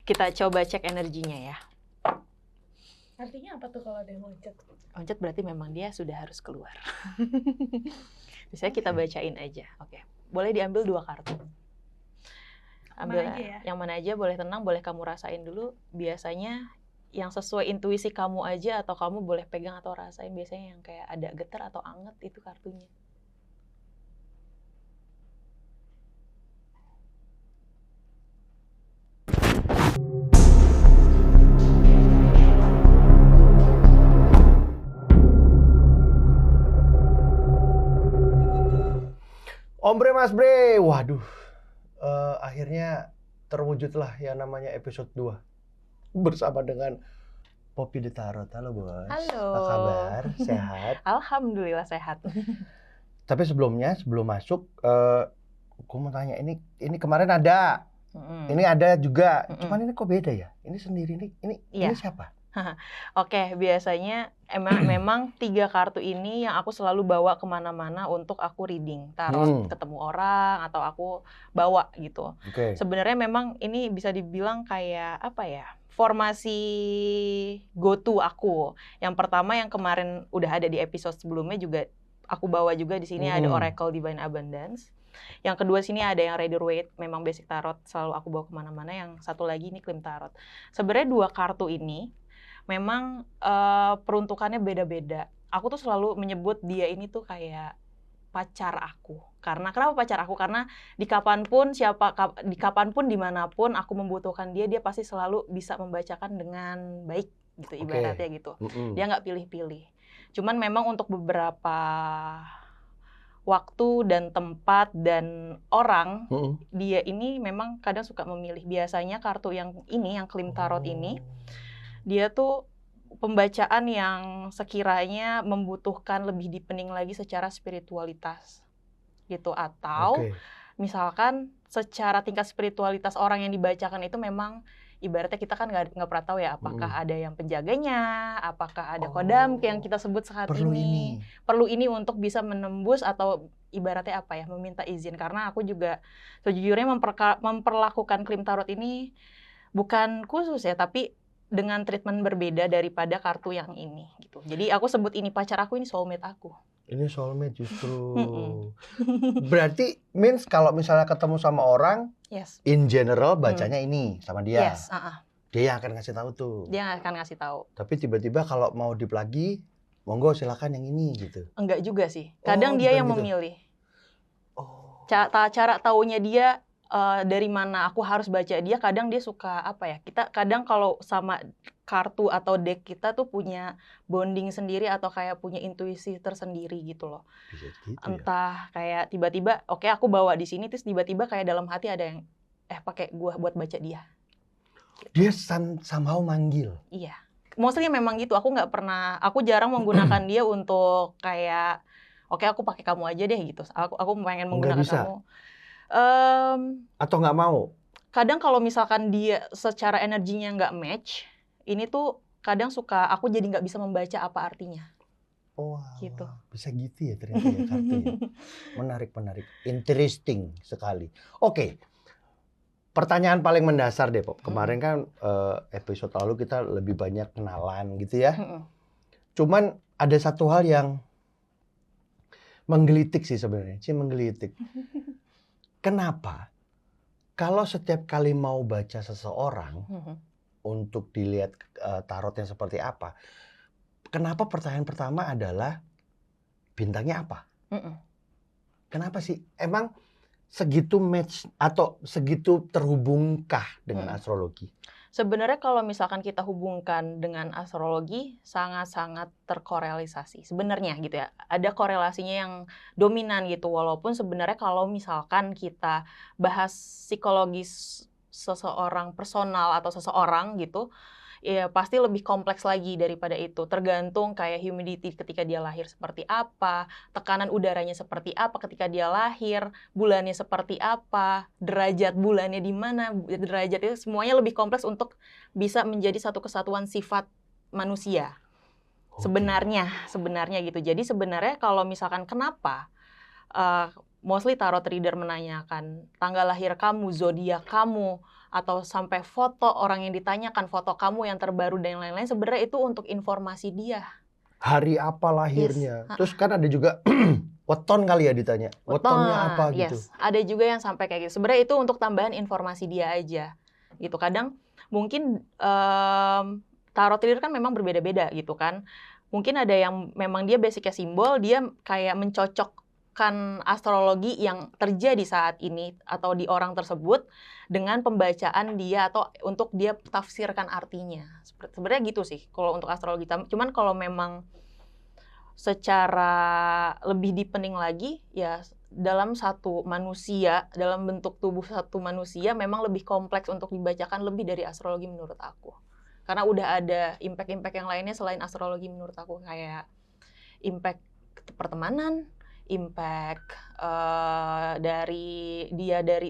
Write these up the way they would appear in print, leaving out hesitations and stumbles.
Kita coba cek energinya ya. Artinya apa tuh kalau ada yang loncat? Loncat berarti memang dia sudah harus keluar. Biasanya kita bacain aja. Oke. Boleh diambil 2 kartu. Ambil Mana aja ya? yang mana aja, boleh tenang, boleh kamu rasain dulu. Biasanya yang sesuai intuisi kamu aja atau kamu boleh pegang atau rasain. Biasanya yang kayak ada getar atau anget itu kartunya. Ombre Mas Bre, waduh, akhirnya terwujudlah yang namanya episode 2 bersama dengan Poppy The Tarot. Halo Bos. Halo. Apa kabar? Sehat? Alhamdulillah sehat. Tapi sebelum masuk, gue mau tanya, ini kemarin ada, ini ada juga, cuman ini kok beda ya? Ini sendiri, ini siapa? Oke, biasanya memang 3 kartu ini yang aku selalu bawa kemana-mana untuk aku reading, tarot, ketemu orang atau aku bawa gitu. Okay. Sebenarnya memang ini bisa dibilang kayak apa ya? Formasi go to aku. Yang pertama yang kemarin udah ada di episode sebelumnya juga aku bawa juga di sini ada Oracle Divine Abundance. Yang kedua sini ada yang Rider Waite, memang basic tarot selalu aku bawa kemana-mana. Yang satu lagi ini Claim Tarot. Sebenarnya 2 kartu ini memang peruntukannya beda-beda. Aku tuh selalu menyebut dia ini tuh kayak pacar aku. Kenapa pacar aku? Karena di kapanpun dimanapun aku membutuhkan dia pasti selalu bisa membacakan dengan baik gitu, ibaratnya gitu. Dia nggak pilih-pilih. Cuman memang untuk beberapa waktu dan tempat dan orang, dia ini memang kadang suka memilih. Biasanya kartu yang ini, yang Claim Tarot ini, dia tuh pembacaan yang sekiranya membutuhkan lebih dipening lagi secara spiritualitas gitu, atau misalkan secara tingkat spiritualitas orang yang dibacakan itu memang ibaratnya kita kan nggak pernah tahu ya apakah ada yang penjaganya, apakah ada kodam yang kita sebut saat ini. Perlu ini untuk bisa menembus atau ibaratnya apa ya, meminta izin. Karena aku juga sejujurnya memperlakukan Claim Tarot ini bukan khusus ya, tapi dengan treatment berbeda daripada kartu yang ini gitu. Jadi aku sebut ini pacar aku, ini soulmate aku. Ini soulmate justru. Berarti means kalau misalnya ketemu sama orang, in general bacanya ini sama dia. Yes, Dia yang akan ngasih tahu tuh. Dia akan ngasih tahu. Tapi tiba-tiba kalau mau deep lagi, monggo silakan yang ini gitu. Enggak juga sih. Kadang dia yang memilih. Cara taunya dia dari mana aku harus baca dia, kadang dia suka apa ya, kita kadang kalau sama kartu atau deck kita tuh punya bonding sendiri atau kayak punya intuisi tersendiri gitu loh. Bisa gitu entah ya? Kayak tiba-tiba oke, aku bawa di sini, terus tiba-tiba kayak dalam hati ada yang pakai gua buat baca dia. Dia somehow manggil. Iya, mostly memang gitu. Aku jarang menggunakan dia untuk kayak oke, aku pakai kamu aja deh gitu. Aku pengen menggunakan kamu. Atau nggak mau? Kadang kalau misalkan dia secara energinya nggak match, ini tuh kadang suka aku jadi nggak bisa membaca apa artinya. Gitu. Bisa gitu ya ternyata ya kartunya. Menarik. Interesting sekali. Oke. Pertanyaan paling mendasar deh, Pop. Kemarin kan episode lalu kita lebih banyak kenalan gitu ya. Cuman ada satu hal yang menggelitik sih sebenarnya. Menggelitik. Kenapa kalau setiap kali mau baca seseorang untuk dilihat tarotnya seperti apa, kenapa pertanyaan pertama adalah bintangnya apa? Kenapa sih? Emang segitu match atau segitu terhubungkah dengan astrologi? Sebenarnya kalau misalkan kita hubungkan dengan astrologi, sangat-sangat terkorelisasi. Sebenarnya gitu ya, ada korelasinya yang dominan gitu. Walaupun sebenarnya kalau misalkan kita bahas psikologis seseorang personal atau seseorang gitu, ya pasti lebih kompleks lagi daripada itu. Tergantung kayak humidity ketika dia lahir seperti apa, tekanan udaranya seperti apa ketika dia lahir, bulannya seperti apa, derajat bulannya di mana, derajat itu semuanya lebih kompleks untuk bisa menjadi satu kesatuan sifat manusia. Sebenarnya gitu. Jadi sebenarnya kalau misalkan kenapa mostly tarot reader menanyakan tanggal lahir kamu, zodiak kamu, atau sampai foto orang yang ditanyakan, foto kamu yang terbaru dan lain-lain, sebenarnya itu untuk informasi dia. Hari apa lahirnya? Terus kan ada juga weton kali ya ditanya. Wetonnya apa gitu. Ada juga yang sampai kayak gitu. Sebenarnya itu untuk tambahan informasi dia aja. Gitu. Kadang mungkin tarot reader kan memang berbeda-beda gitu kan. Mungkin ada yang memang dia basicnya simbol, dia kayak mencocokkan astrologi yang terjadi saat ini atau di orang tersebut dengan pembacaan dia atau untuk dia tafsirkan artinya. Sebenarnya gitu sih kalau untuk astrologi. Cuman kalau memang secara lebih dipening lagi, ya dalam satu manusia, dalam bentuk tubuh satu manusia memang lebih kompleks untuk dibacakan lebih dari astrologi menurut aku. Karena udah ada impact-impact yang lainnya selain astrologi menurut aku, kayak impact pertemanan, impact dari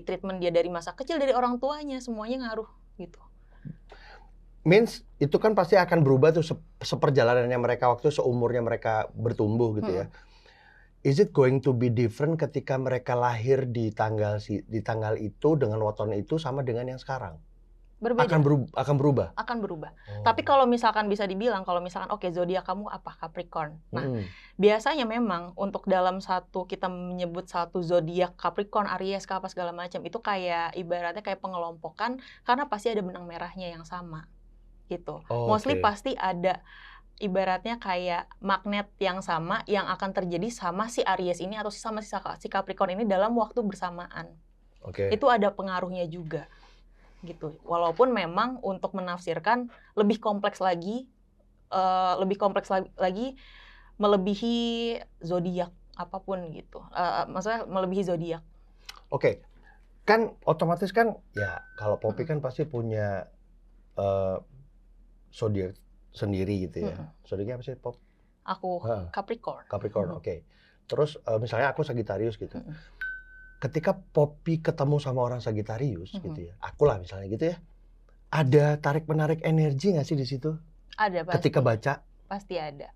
treatment dia dari masa kecil, dari orang tuanya, semuanya ngaruh gitu. Means itu kan pasti akan berubah tuh seperjalanannya mereka waktu seumurnya mereka bertumbuh gitu ya. Is it going to be different ketika mereka lahir di tanggal itu dengan weton itu sama dengan yang sekarang? Berbeda. Akan berubah. Akan berubah. Tapi kalau misalkan bisa dibilang, kalau misalkan oke, zodiak kamu apa? Capricorn. Nah, biasanya memang untuk dalam satu kita menyebut satu zodiak Capricorn, Aries, apa segala macam itu kayak ibaratnya kayak pengelompokan karena pasti ada benang merahnya yang sama. Gitu. Mostly pasti ada ibaratnya kayak magnet yang sama yang akan terjadi sama si Aries ini atau sama si Capricorn ini dalam waktu bersamaan. Itu ada pengaruhnya juga. Gitu. Walaupun memang untuk menafsirkan lebih kompleks lagi melebihi zodiak apapun gitu. Maksudnya melebihi zodiak. Kan otomatis kan ya kalau Poppy kan pasti punya zodiak sendiri gitu ya. Zodiaknya apa sih, Pop? Aku Capricorn. Capricorn, oke. Terus misalnya aku Sagittarius gitu. Ketika Poppy ketemu sama orang Sagittarius gitu ya, aku lah misalnya gitu ya, ada tarik-menarik energi nggak sih di situ? Ada pasti. Ketika baca? Pasti ada.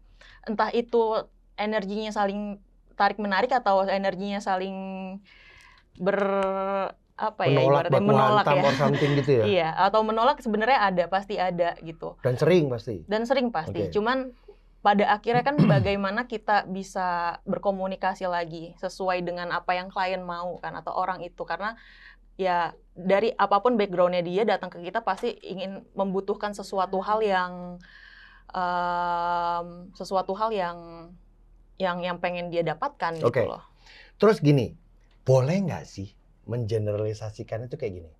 Entah itu energinya saling tarik-menarik atau energinya saling menolak ya. Or something gitu ya? Iya, atau menolak sebenarnya ada, pasti ada gitu. Dan sering pasti? Dan sering pasti. Cuman pada akhirnya kan bagaimana kita bisa berkomunikasi lagi sesuai dengan apa yang klien mau kan atau orang itu, karena ya dari apapun backgroundnya dia datang ke kita pasti ingin membutuhkan sesuatu hal yang yang pengen dia dapatkan gitu loh. Terus gini, boleh nggak sih mengeneralisasikan itu kayak gini?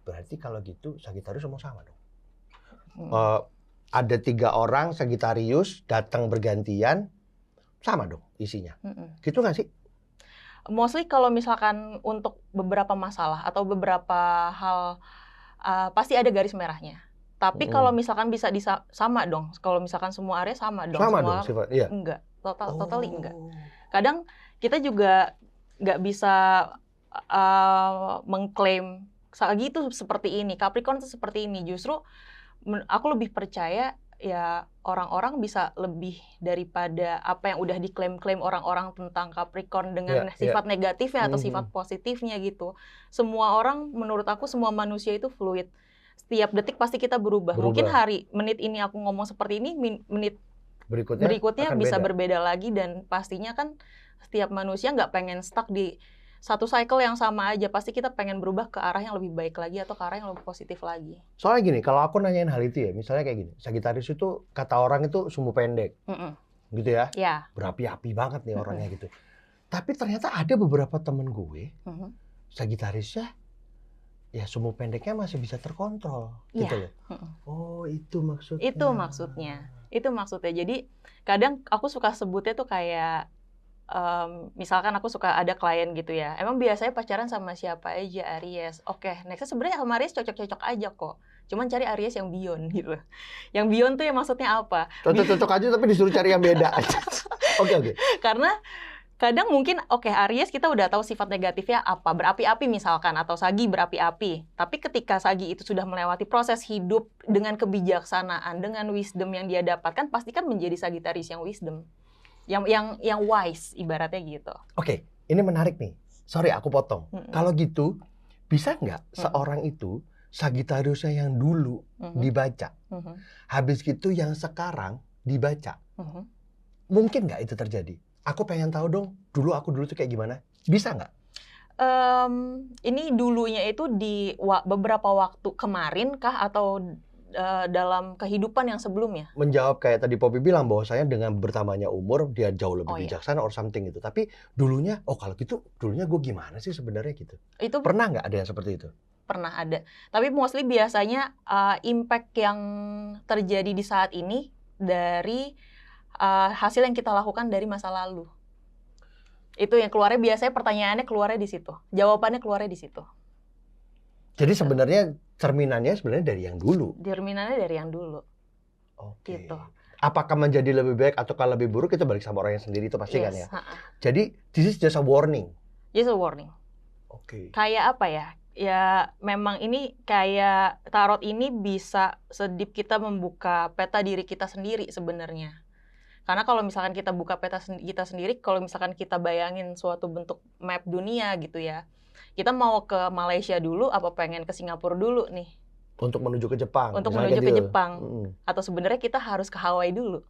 Berarti kalau gitu Sagittarius semua sama dong. Ada 3 orang Sagittarius datang bergantian, sama dong isinya. Gitu nggak sih? Mostly kalau misalkan untuk beberapa masalah atau beberapa hal pasti ada garis merahnya. Tapi kalau misalkan bisa sama dong. Kalau misalkan semua area sama dong. Sama dong sifat, iya. Enggak, totally enggak. Kadang kita juga nggak bisa mengklaim Sagi itu seperti ini, Capricorn itu seperti ini. Justru aku lebih percaya ya orang-orang bisa lebih daripada apa yang udah diklaim-klaim orang-orang tentang Capricorn dengan sifat negatifnya atau sifat positifnya gitu. Semua orang, menurut aku semua manusia itu fluid. Setiap detik pasti kita berubah. Mungkin menit ini aku ngomong seperti ini, menit berikutnya bisa berbeda lagi, dan pastinya kan setiap manusia nggak pengen stuck di satu cycle yang sama aja, pasti kita pengen berubah ke arah yang lebih baik lagi atau ke arah yang lebih positif lagi. Soalnya gini, kalau aku nanyain hal itu ya, misalnya kayak gini, Sagittarius itu kata orang itu sumbu pendek, gitu ya, berapi-api banget nih orangnya gitu. Tapi ternyata ada beberapa temen gue, Sagittariusnya, ya sumbu pendeknya masih bisa terkontrol, gitu loh. Oh, itu maksudnya. Itu maksudnya. Jadi kadang aku suka sebutnya tuh kayak misalkan aku suka ada klien gitu ya, emang biasanya pacaran sama siapa aja? Aries. Oke, nextnya sebenarnya sama Aries cocok-cocok aja kok. Cuman cari Aries yang beyond gitu. Yang beyond tuh ya maksudnya apa? Cocok-cocok aja tapi disuruh cari yang beda. Oke. Karena kadang mungkin Aries kita udah tahu sifat negatifnya apa, berapi-api misalkan, atau Sagi berapi-api. Tapi ketika Sagi itu sudah melewati proses hidup dengan kebijaksanaan, dengan wisdom yang dia dapatkan, pasti kan menjadi Sagittarius yang wisdom. Yang wise ibaratnya gitu. Oke, ini menarik nih. Sorry aku potong. Kalau gitu bisa nggak seorang itu Sagittariusnya yang dulu dibaca, habis gitu yang sekarang dibaca. Mungkin nggak itu terjadi? Aku pengen tahu dong, dulu tuh kayak gimana? Bisa nggak? Ini dulunya itu di beberapa waktu kemarin kah atau dalam kehidupan yang sebelumnya? Menjawab kayak tadi Poppy bilang bahwasanya dengan bertambahnya umur dia jauh lebih bijaksana or something gitu. Tapi dulunya, kalau gitu dulunya gue gimana sih sebenarnya gitu? Itu pernah nggak ada yang seperti itu? Pernah ada. Tapi mostly biasanya impact yang terjadi di saat ini dari hasil yang kita lakukan dari masa lalu. Itu yang keluarnya biasanya pertanyaannya keluarnya di situ. Jawabannya keluarnya di situ. Jadi sebenarnya cerminannya sebenarnya dari yang dulu. Cerminannya dari yang dulu. Oke. Gitu. Apakah menjadi lebih baik atau kalau lebih buruk itu balik sama orang yang sendiri itu pasti kan ya. Jadi this is just a warning. Just a warning. Oke. Kayak apa ya? Ya memang ini kayak tarot ini bisa sedip kita membuka peta diri kita sendiri sebenarnya. Karena kalau misalkan kita buka peta kita sendiri, kalau misalkan kita bayangin suatu bentuk map dunia gitu ya, kita mau ke Malaysia dulu, apa pengen ke Singapura dulu nih? Untuk menuju ke Jepang. Untuk menuju ke Jepang. Atau sebenarnya kita harus ke Hawaii dulu.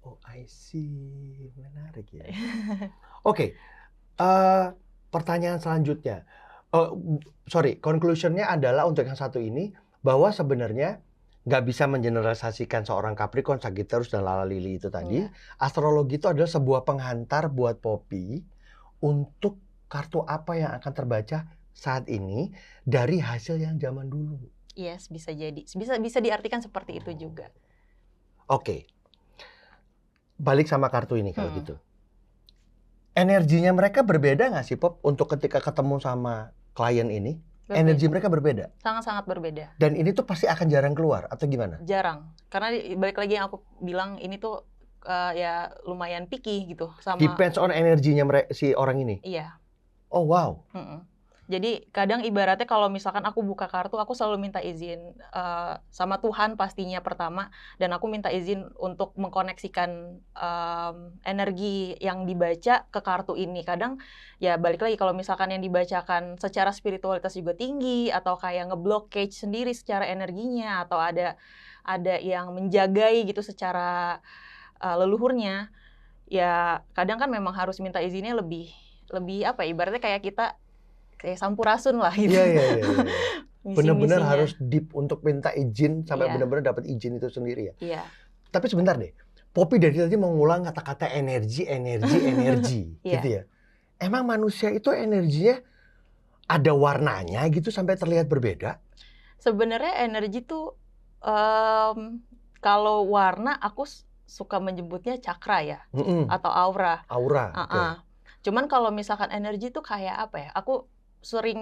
Oh, I see. Menarik ya. Oke. Pertanyaan selanjutnya. Conclusion-nya adalah untuk yang satu ini, bahwa sebenarnya nggak bisa mengeneralisasikan seorang Capricorn, Sagittarius, dan Lala Lili itu tadi. Astrologi itu adalah sebuah penghantar buat Poppy untuk kartu apa yang akan terbaca saat ini dari hasil yang zaman dulu. Yes, bisa jadi. Bisa diartikan seperti itu juga. Oke. Balik sama kartu ini kalau gitu. Energinya mereka berbeda nggak sih, Pop, untuk ketika ketemu sama klien ini? Berbeda. Energi mereka berbeda? Sangat-sangat berbeda. Dan ini tuh pasti akan jarang keluar, atau gimana? Jarang. Karena balik lagi yang aku bilang, ini tuh ya lumayan picky gitu. Depends on energinya si orang ini? Iya. Oh, wow. Jadi kadang ibaratnya kalau misalkan aku buka kartu, aku selalu minta izin sama Tuhan pastinya pertama. Dan aku minta izin untuk mengkoneksikan energi yang dibaca ke kartu ini. Kadang ya balik lagi kalau misalkan yang dibacakan secara spiritualitas juga tinggi, atau kayak ngeblockage sendiri secara energinya, atau ada yang menjagai gitu secara leluhurnya, ya kadang kan memang harus minta izinnya lebih apa, ibaratnya kayak kita kayak sampurasun lah gitu. Iya. Benar-benar harus deep untuk minta izin sampai benar-benar dapat izin itu sendiri ya. Iya. Tapi sebentar deh, Poppy dari tadi mengulang kata-kata energi gitu ya. Emang manusia itu energinya ada warnanya gitu sampai terlihat berbeda? Sebenarnya energi tuh kalau warna aku suka menyebutnya cakra ya, atau aura. Aura. Okay. Cuman kalau misalkan energi tuh kayak apa ya? Aku sering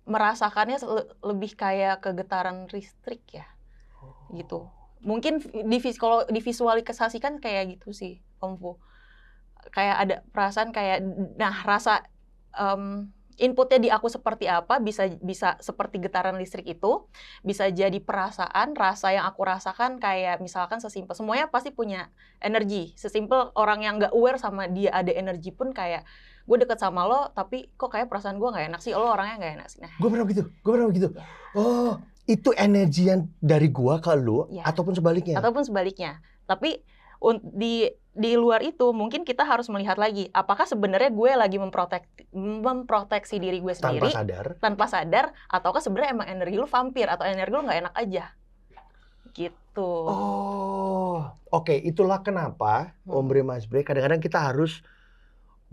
merasakannya lebih kayak kegetaran listrik ya, gitu. Mungkin kalau divisualisasikan kayak gitu sih, Om Fu. Kayak ada perasaan kayak, rasa inputnya di aku seperti apa, bisa seperti getaran listrik itu, bisa jadi perasaan, rasa yang aku rasakan kayak misalkan sesimpel, semuanya pasti punya energi. Sesimpel orang yang nggak aware sama dia ada energi pun kayak, gue deket sama lo, tapi kok kayak perasaan gue nggak enak sih, lo orangnya nggak enak sih. Nah, gue pernah begitu. Ya. Oh, itu energi yang dari gue ke lo, ya. Ataupun sebaliknya? Ataupun sebaliknya. Tapi di luar itu mungkin kita harus melihat lagi, apakah sebenarnya gue lagi memproteksi diri gue sendiri tanpa sadar, ataukah sebenarnya emang energi lu vampir atau energi lu nggak enak aja, gitu. Oh, oke. Itulah kenapa Om Bre, Mas Bre, kadang-kadang kita harus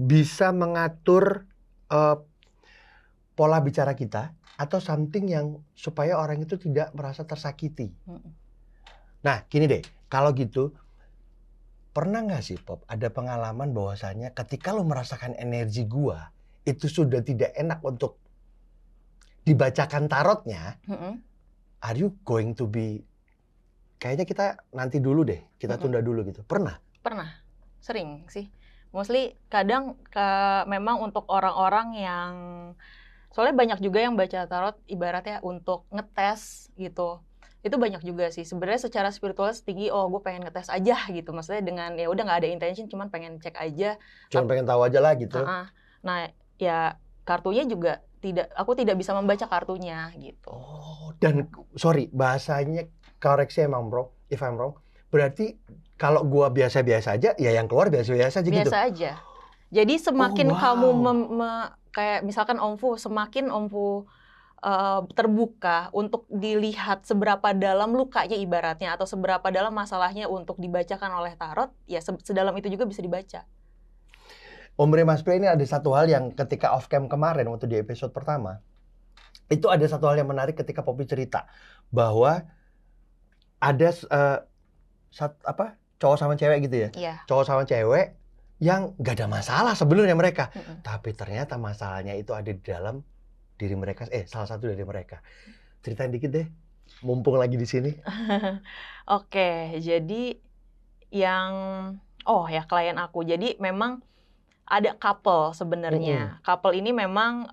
bisa mengatur pola bicara kita atau something yang supaya orang itu tidak merasa tersakiti. Nah, gini deh, kalau gitu. Pernah nggak sih, Pop, ada pengalaman bahwasanya ketika lo merasakan energi gua, itu sudah tidak enak untuk dibacakan tarotnya, are you going to be, kayaknya kita nanti dulu deh, kita tunda dulu gitu. Pernah? Pernah, sering sih. Mostly kadang memang untuk orang-orang yang, soalnya banyak juga yang baca tarot ibaratnya untuk ngetes gitu. Itu banyak juga sih. Sebenarnya secara spiritual tinggi, gue pengen ngetes aja gitu. Maksudnya dengan ya udah nggak ada intention, cuman pengen cek aja. Cuman pengen tahu aja lah gitu. Nah, ya kartunya juga aku tidak bisa membaca kartunya gitu. Oh, dan sorry, bahasanya koreksi emang bro, if I'm wrong. Berarti kalau gua biasa-biasa aja, ya yang keluar biasa-biasa aja gitu. Biasa aja. Jadi semakin kamu kayak misalkan Om Fu, semakin Om Fu terbuka untuk dilihat seberapa dalam lukanya ibaratnya atau seberapa dalam masalahnya untuk dibacakan oleh tarot, ya sedalam itu juga bisa dibaca. Om Bre Mas Bre, ini ada satu hal yang ketika off cam kemarin waktu di episode pertama, itu ada satu hal yang menarik ketika Poppy cerita bahwa ada cowok sama cewek gitu ya, cowok sama cewek yang gak ada masalah sebenarnya mereka, tapi ternyata masalahnya itu ada di dalam diri mereka, salah satu dari mereka. Ceritain dikit deh, mumpung lagi di sini. Oke, jadi klien aku. Jadi memang ada couple sebenarnya. Couple ini memang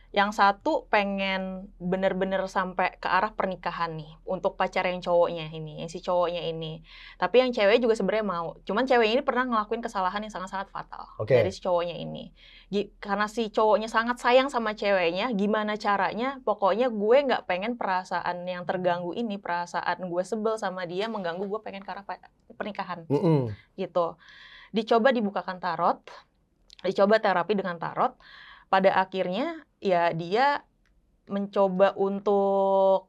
yang satu pengen bener-bener sampai ke arah pernikahan nih untuk pacar yang cowoknya ini, yang si cowoknya ini. Tapi yang cewek juga sebenarnya mau. Cuman cewek ini pernah ngelakuin kesalahan yang sangat-sangat fatal dari si cowoknya ini. Karena si cowoknya sangat sayang sama ceweknya, gimana caranya? Pokoknya gue nggak pengen perasaan yang terganggu ini, perasaan gue sebel sama dia mengganggu gue pengen ke arah pernikahan. Gitu. Dicoba dibukakan tarot, dicoba terapi dengan tarot. Pada akhirnya ya dia mencoba untuk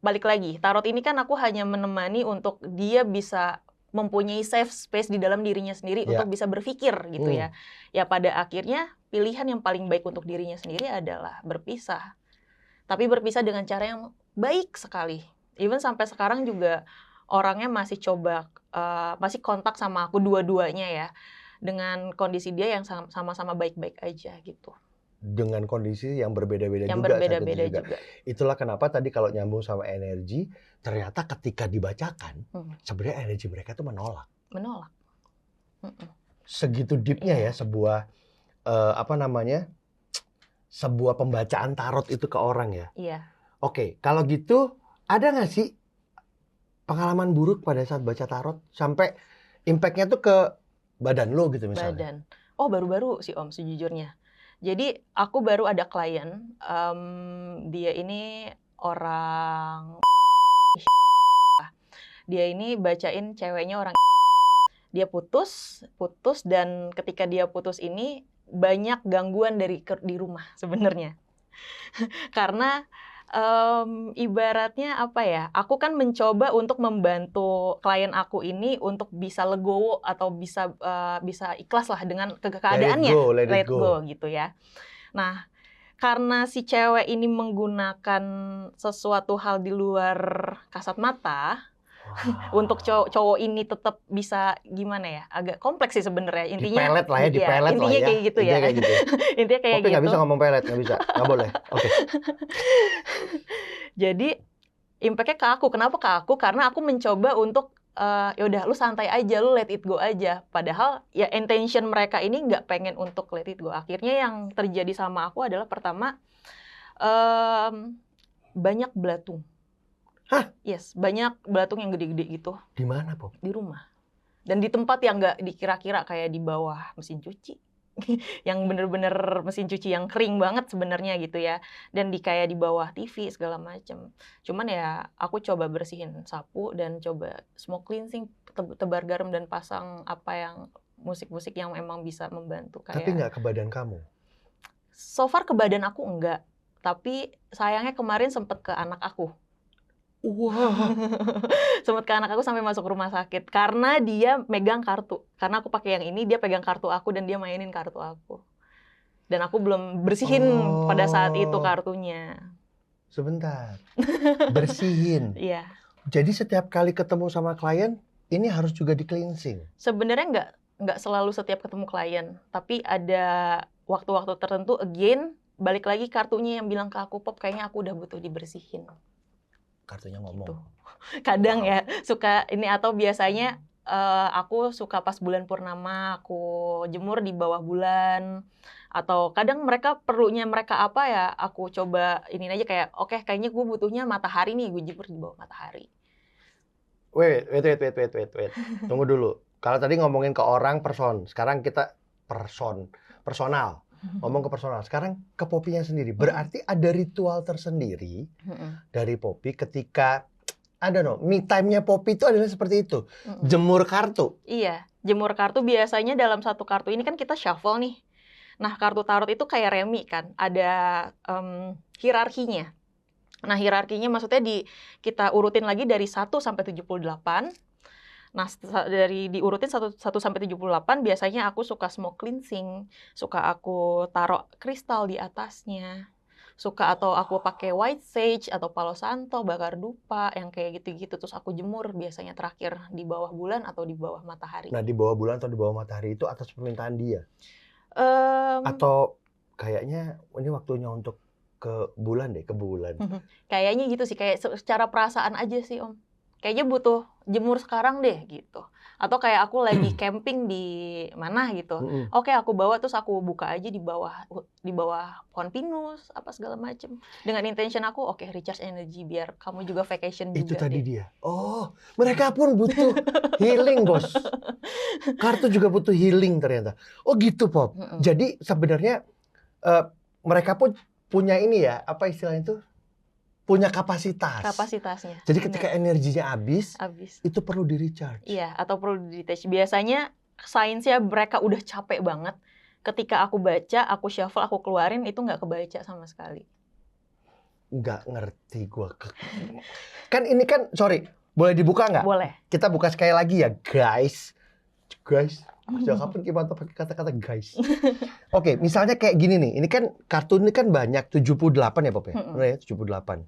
balik lagi. Tarot ini kan aku hanya menemani untuk dia bisa mempunyai safe space di dalam dirinya sendiri untuk bisa berpikir gitu ya. Ya pada akhirnya pilihan yang paling baik untuk dirinya sendiri adalah berpisah. Tapi berpisah dengan cara yang baik sekali. Even sampai sekarang juga orangnya masih masih kontak sama aku dua-duanya ya. Dengan kondisi dia yang sama-sama baik-baik aja gitu. Dengan kondisi yang berbeda-beda yang juga. Berbeda-beda juga. Itulah kenapa tadi kalau nyambung sama energi, ternyata ketika dibacakan, sebenarnya energi mereka tuh menolak. Segitu deepnya ya sebuah sebuah pembacaan tarot itu ke orang ya. Iya. Oke, kalau gitu ada nggak sih pengalaman buruk pada saat baca tarot sampai impact-nya tuh ke badan lo gitu misalnya? Oh baru-baru sih Om sejujurnya. Jadi aku baru ada klien, dia ini orang, dia ini bacain ceweknya orang, dia putus dan ketika dia putus ini banyak gangguan di rumah sebenarnya. Karena ibaratnya apa ya, aku kan mencoba untuk membantu klien aku ini untuk bisa legowo atau bisa ikhlas lah dengan keadaannya, let it go gitu ya. Nah, karena si cewek ini menggunakan sesuatu hal di luar kasat mata, untuk cowok ini tetap bisa gimana ya, agak kompleks sih sebenarnya intinya. Dipelet lah ya, dipelet intinya lah ya. Kayak gitu ya. Intinya kayak gitu. Nggak bisa ngomong pelet, nggak bisa, nggak boleh. Oke. Jadi impact-nya ke aku. Kenapa ke aku? Karena aku mencoba untuk yaudah lu santai aja, lu let it go aja. Padahal ya intention mereka ini nggak pengen untuk let it go. Akhirnya yang terjadi sama aku adalah pertama banyak belatung. Hah? Yes, banyak belatung yang gede-gede gitu. Di mana, Pop? Di rumah. Dan di tempat yang nggak dikira-kira, kayak di bawah mesin cuci. Yang bener-bener mesin cuci yang kering banget sebenarnya gitu ya. Dan kayak di bawah TV segala macem. Cuman ya aku coba bersihin sapu dan coba smoke cleansing, tebar garam dan pasang musik-musik yang emang bisa membantu. Tapi nggak ke badan kamu? So far ke badan aku enggak. Tapi sayangnya kemarin sempet ke anak aku. Wah. Sempet ke anak aku sampai masuk rumah sakit karena dia megang kartu. Karena aku pakai yang ini, dia pegang kartu aku dan dia mainin kartu aku. Dan aku belum bersihin pada saat itu kartunya. Sebentar. Bersihin. Iya. Jadi setiap kali ketemu sama klien, ini harus juga di cleansing. Sebenarnya nggak selalu setiap ketemu klien, tapi ada waktu-waktu tertentu again balik lagi kartunya yang bilang ke aku, Pop, kayaknya aku udah butuh dibersihin. Kartunya ngomong. Gitu. Kadang ya suka ini, atau biasanya aku suka pas bulan purnama aku jemur di bawah bulan, atau kadang perlunya mereka apa ya aku coba ini aja kayak oke, kayaknya gue butuhnya matahari nih, gue jemur di bawah matahari. Wait. Tunggu dulu. Kalau tadi ngomongin ke orang sekarang kita personal. ngomong ke personal. Sekarang ke Poppy-nya sendiri. Berarti ada ritual tersendiri dari Poppy ketika me time-nya Poppy itu adalah seperti itu. Jemur kartu. Iya, jemur kartu biasanya dalam satu kartu ini kan kita shuffle nih. Nah, kartu tarot itu kayak remi kan, ada hierarkinya. Nah, hierarkinya maksudnya kita urutin lagi dari 1 sampai 78. Nah, dari diurutin 1 sampai 78 biasanya aku suka smoke cleansing, suka aku taruh kristal di atasnya. Suka atau aku pakai white sage atau palo santo, bakar dupa yang kayak gitu-gitu, terus aku jemur biasanya terakhir di bawah bulan atau di bawah matahari. Nah, di bawah bulan atau di bawah matahari itu atas permintaan dia? Atau kayaknya ini waktunya untuk ke bulan deh, ke bulan. Kayaknya gitu sih, kayak secara perasaan aja sih Om. Kayaknya butuh jemur sekarang deh gitu. Atau kayak aku lagi camping di mana gitu. Oke, aku bawa terus aku buka aja di bawah pohon pinus apa segala macem. Dengan intention aku recharge energy biar kamu juga vacation juga. Itu tadi dia. Oh, mereka pun butuh healing, Bos. Kartu juga butuh healing ternyata. Oh gitu, Pop. Jadi sebenarnya mereka pun punya ini ya, apa istilahnya itu? Punya kapasitasnya. Jadi ketika energinya habis, itu perlu di-recharge. Iya, atau perlu di-recharge. Biasanya sainsnya mereka udah capek banget. Ketika aku baca, aku shuffle, aku keluarin, itu nggak kebaca sama sekali. Nggak ngerti gua. Kan ini kan, sorry, boleh dibuka nggak? Boleh. Kita buka sekali lagi ya, guys. Sejak kapan kita pakai kata-kata guys? Oke, misalnya kayak gini nih. Ini kan kartu ini kan banyak 78 ya, Pop ya? Benar ya, 78.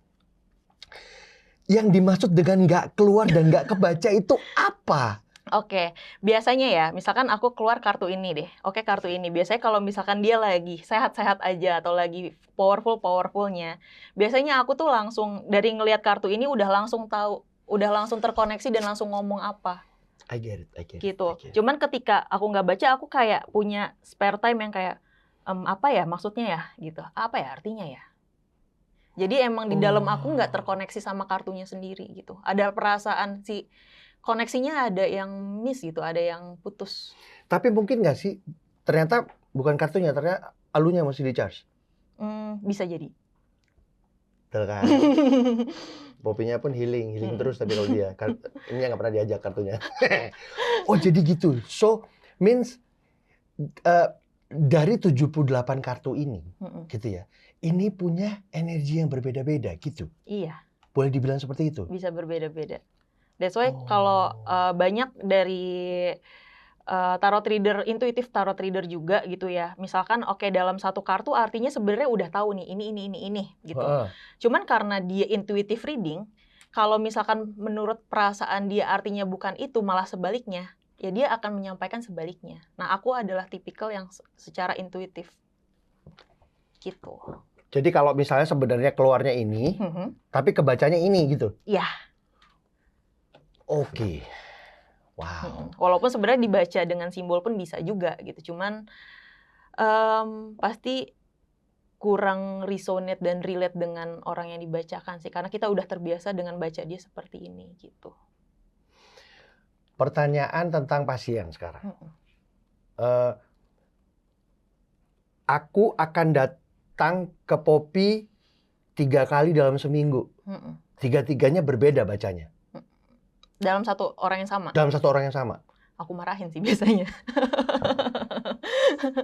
Yang dimaksud dengan nggak keluar dan nggak kebaca itu apa? Oke, biasanya ya, misalkan aku keluar kartu ini deh. Oke, kartu ini. Biasanya kalau misalkan dia lagi sehat-sehat aja atau lagi powerfulnya, biasanya aku tuh langsung dari ngelihat kartu ini udah langsung tahu, udah langsung terkoneksi dan langsung ngomong apa. I get it. Gitu. Cuman ketika aku nggak baca, aku kayak punya spare time yang kayak apa ya maksudnya ya gitu. Apa ya artinya ya? Jadi emang di dalam aku nggak terkoneksi sama kartunya sendiri gitu. Ada perasaan koneksinya ada yang miss gitu, ada yang putus. Tapi mungkin nggak sih ternyata bukan kartunya, ternyata alunya masih di-charge? Bisa jadi. Betul kan? Poppy-nya pun healing terus tapi kalau dia ini nggak pernah diajak kartunya. Oh jadi gitu. So means dari 78 kartu ini, gitu ya. Ini punya energi yang berbeda-beda gitu. Iya. Boleh dibilang seperti itu. Bisa berbeda-beda. That's why kalau banyak dari tarot reader, intuitif tarot reader juga gitu ya. Misalkan dalam satu kartu artinya sebenarnya udah tahu nih ini gitu. Cuman karena dia intuitive reading, kalau misalkan menurut perasaan dia artinya bukan itu, malah sebaliknya, ya dia akan menyampaikan sebaliknya. Nah, aku adalah tipikal yang secara intuitif. Gitu. Jadi kalau misalnya sebenarnya keluarnya ini, tapi kebacanya ini gitu? Iya. Oke. Wow. Walaupun sebenarnya dibaca dengan simbol pun bisa juga gitu. Cuman pasti kurang resonate dan relate dengan orang yang dibacakan sih. Karena kita udah terbiasa dengan baca dia seperti ini gitu. Pertanyaan tentang pasien sekarang. Aku akan datang ke Poppy 3 kali dalam seminggu. 3-3-nya berbeda bacanya. Dalam satu orang yang sama? Dalam satu orang yang sama. Aku marahin sih biasanya.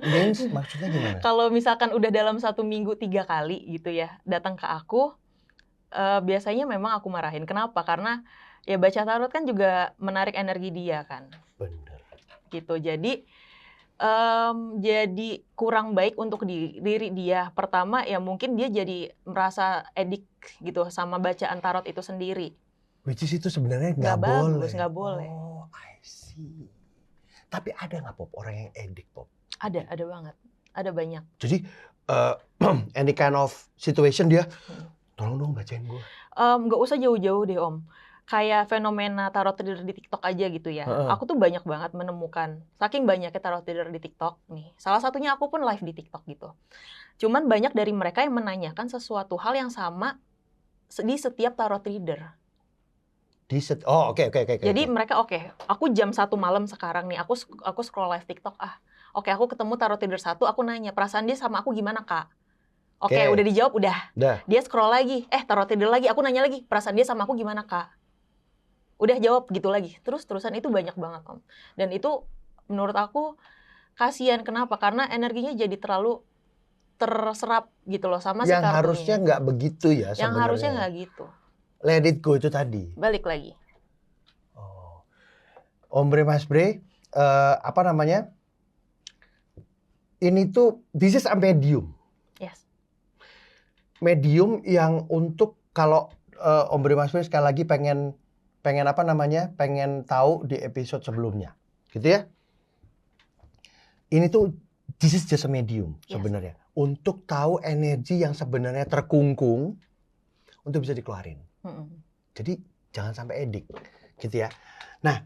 Means maksudnya gimana? Kalau misalkan udah dalam 1 minggu 3 kali gitu ya, datang ke aku, biasanya memang aku marahin. Kenapa? Karena ya baca tarot kan juga menarik energi dia kan. Bener. Gitu, jadi kurang baik untuk diri dia. Pertama ya mungkin dia jadi merasa edik gitu sama bacaan tarot itu sendiri. Which is itu sebenarnya nggak boleh. Nggak boleh. Oh, I see. Tapi ada nggak Pop orang yang edik Pop? Ada banget. Ada banyak. Jadi any kind of situation dia, tolong dong bacain gue. Nggak usah jauh-jauh deh Om. Kayak fenomena tarot reader di TikTok aja gitu ya. Aku tuh banyak banget menemukan, saking banyaknya tarot reader di TikTok nih. Salah satunya aku pun live di TikTok gitu. Cuman banyak dari mereka yang menanyakan sesuatu hal yang sama di setiap tarot reader. Oke. Jadi mereka aku jam 1 malam sekarang nih, aku scroll live TikTok Oke, aku ketemu tarot reader 1, aku nanya, perasaan dia sama aku gimana, Kak? Oke, Oke. udah dijawab, udah. Udah. Dia scroll lagi, tarot reader lagi, aku nanya lagi, perasaan dia sama aku gimana, Kak? Udah jawab gitu lagi. Terus-terusan itu banyak banget, Om. Dan itu menurut aku kasihan, kenapa? Karena energinya jadi terlalu terserap gitu loh sama si Yang kartunya. harusnya nggak begitu ya sebenarnya. Yang harusnya nggak gitu. Let it go itu tadi. Balik lagi. Oh. Om Bre Mas Bre, apa namanya? Ini tuh this is a medium. Yes. Medium yang untuk kalau Om Bre Mas Bre sekali lagi pengen apa namanya? Pengen tahu di episode sebelumnya. Gitu ya. Ini tuh this is just a medium sebenarnya. Untuk tahu energi yang sebenarnya terkungkung untuk bisa dikeluarin. Jadi jangan sampai edik, gitu ya. Nah,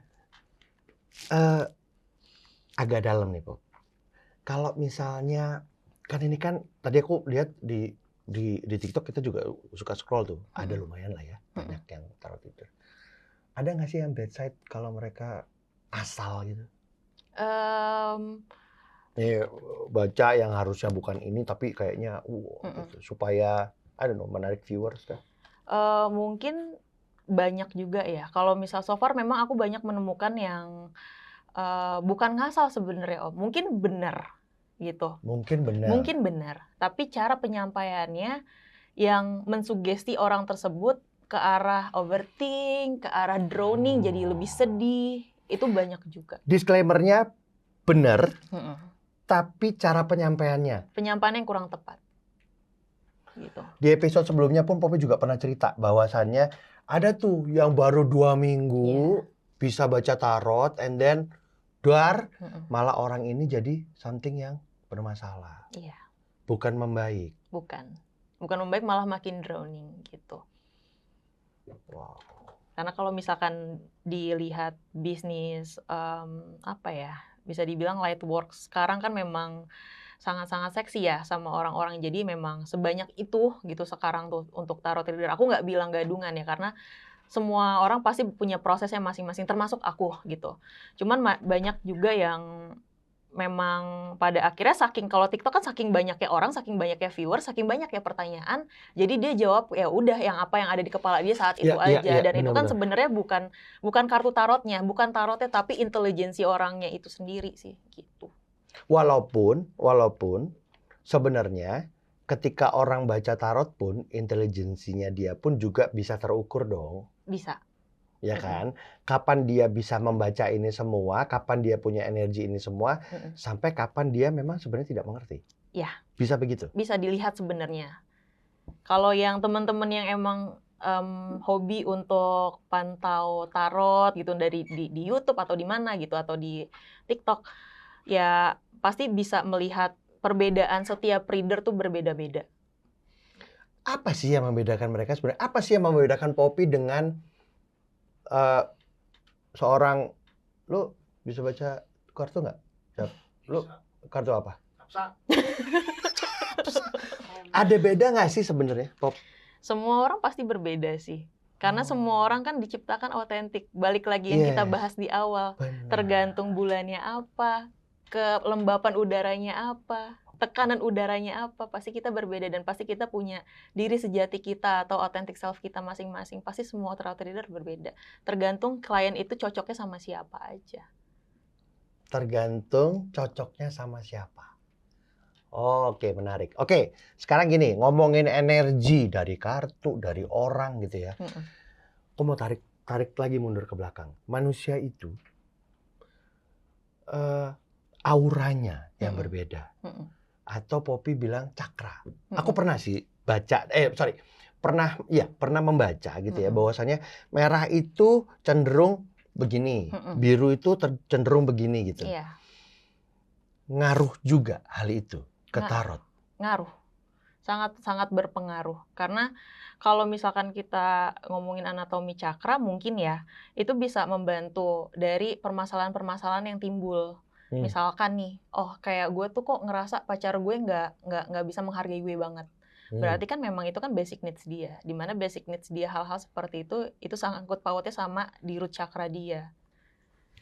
agak dalam nih, Pop. Kalau misalnya kan ini kan tadi aku lihat di TikTok kita juga suka scroll tuh, ada lumayan lah ya, banyak yang tarot reader. Ada nggak sih yang bad side kalau mereka asal gitu? Nih baca yang harusnya bukan ini tapi kayaknya gitu, supaya I don't know menarik viewers dah. Mungkin banyak juga ya. Kalau misal so far memang aku banyak menemukan yang bukan ngasal sebenarnya, Om. Mungkin benar gitu. Mungkin benar. Tapi cara penyampaiannya yang mensugesti orang tersebut ke arah overthink, ke arah drowning, jadi lebih sedih. Itu banyak juga. Disclaimer-nya benar. Tapi cara penyampaiannya yang kurang tepat. Gitu. Di episode sebelumnya pun Poppy juga pernah cerita bahwasannya ada tuh yang baru 2 minggu bisa baca tarot and then malah orang ini jadi something yang bermasalah. Iya. Bukan membaik. Bukan membaik, malah makin drowning gitu. Wow. Karena kalau misalkan dilihat bisnis apa ya, bisa dibilang light work sekarang kan memang sangat-sangat seksi ya sama orang-orang. Jadi memang sebanyak itu gitu sekarang tuh untuk tarot reader. Aku nggak bilang gadungan ya, karena semua orang pasti punya prosesnya masing-masing, termasuk aku gitu. Cuman banyak juga yang memang pada akhirnya kalau TikTok kan saking banyaknya orang, saking banyaknya viewer, saking banyaknya pertanyaan, jadi dia jawab ya udah yang apa yang ada di kepala dia saat itu aja. Dan itu kan sebenarnya bukan kartu tarotnya, bukan tarotnya, tapi intelijensi orangnya itu sendiri sih gitu. Walaupun sebenarnya ketika orang baca tarot pun intelijensinya dia pun juga bisa terukur dong. Bisa. Ya kan? Kapan dia bisa membaca ini semua, kapan dia punya energi ini semua, sampai kapan dia memang sebenarnya tidak mengerti. Ya. Bisa begitu? Bisa dilihat sebenarnya. Kalau yang teman-teman yang emang hobi untuk pantau tarot gitu dari di YouTube atau di mana gitu atau di TikTok, ya pasti bisa melihat perbedaan setiap reader tuh berbeda-beda. Apa sih yang membedakan mereka sebenarnya? Apa sih yang membedakan Poppy dengan seorang, lu bisa baca kartu nggak? Lu kartu apa? Ada beda nggak sih sebenarnya, Pop? Semua orang pasti berbeda sih. Karena semua orang kan diciptakan otentik. Balik lagi yang kita bahas di awal. Benar. Tergantung bulannya apa, kelembapan udaranya apa, tekanan udaranya apa, pasti kita berbeda dan pasti kita punya diri sejati kita atau authentic self kita masing-masing. Pasti semua tarot reader berbeda. Tergantung klien itu cocoknya sama siapa aja. Tergantung cocoknya sama siapa. Oke, menarik. Oke, sekarang gini, ngomongin energi dari kartu, dari orang gitu ya. Aku mau tarik lagi mundur ke belakang. Manusia itu auranya yang berbeda. Atau Poppy bilang cakra. Aku pernah sih baca, pernah membaca gitu ya, bahwasanya merah itu cenderung begini, biru itu cenderung begini gitu. Iya. Ngaruh juga hal itu ke tarot. Ngaruh. Sangat berpengaruh. Karena kalau misalkan kita ngomongin anatomi cakra mungkin ya, itu bisa membantu dari permasalahan-permasalahan yang timbul. Misalkan nih, kayak gue tuh kok ngerasa pacar gue nggak bisa menghargai gue banget. Berarti kan memang itu kan basic needs dia. Dimana basic needs dia hal-hal seperti itu sangkut pautnya sama di root chakra dia.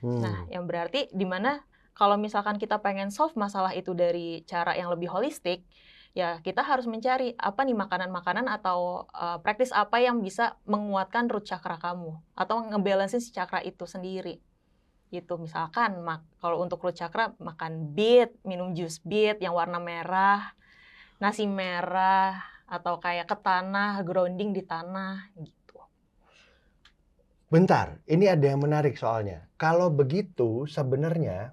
Nah, yang berarti dimana Kalau misalkan kita pengen solve masalah itu dari cara yang lebih holistik, ya kita harus mencari apa nih makanan-makanan atau praktis apa yang bisa menguatkan root chakra kamu atau ngebalancein si chakra itu sendiri. Gitu. Misalkan kalau untuk root chakra makan beet, minum jus beet yang warna merah, nasi merah atau kayak ke tanah, grounding di tanah gitu. Bentar, ini ada yang menarik soalnya. Kalau begitu sebenarnya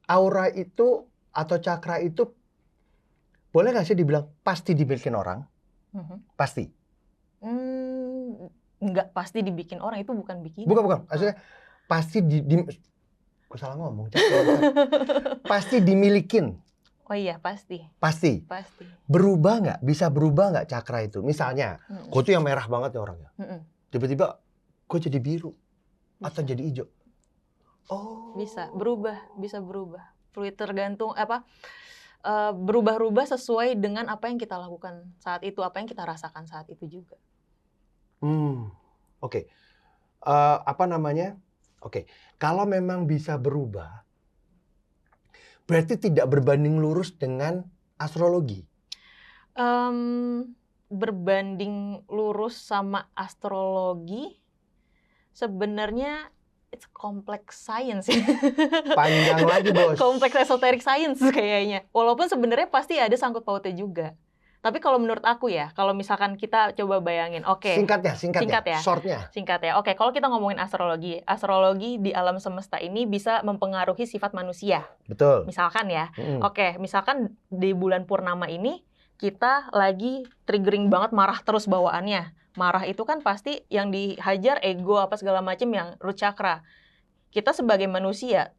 aura itu atau chakra itu boleh nggak sih dibilang pasti dibikin orang? Pasti? Nggak pasti dibikin orang, itu bukan bikin. Bukan. Maksudnya pasti aku salah ngomong. Pasti dimilikin. Oh iya, pasti. Pasti. Berubah nggak? Bisa berubah nggak chakra itu? Misalnya, gue tuh yang merah banget ya orangnya. Tiba-tiba gue jadi biru. Bisa. Atau jadi hijau. Oh. Bisa berubah. Fluid tergantung berubah-ubah sesuai dengan apa yang kita lakukan saat itu, apa yang kita rasakan saat itu juga. Oke. Oke. Kalau memang bisa berubah, berarti tidak berbanding lurus dengan astrologi. Berbanding lurus sama astrologi sebenarnya it's complex science. Panjang lagi, Bos. Complex esoteric science kayaknya. Walaupun sebenarnya pasti ada sangkut pautnya juga. Tapi kalau menurut aku ya, kalau misalkan kita coba bayangin, oke. Singkat ya. Shortnya. Singkat ya. Oke, kalau kita ngomongin astrologi di alam semesta ini bisa mempengaruhi sifat manusia. Betul. Misalkan ya. Oke, misalkan di bulan purnama ini kita lagi triggering banget marah terus bawaannya. Marah itu kan pasti yang dihajar ego apa segala macam yang root chakra. Kita sebagai manusia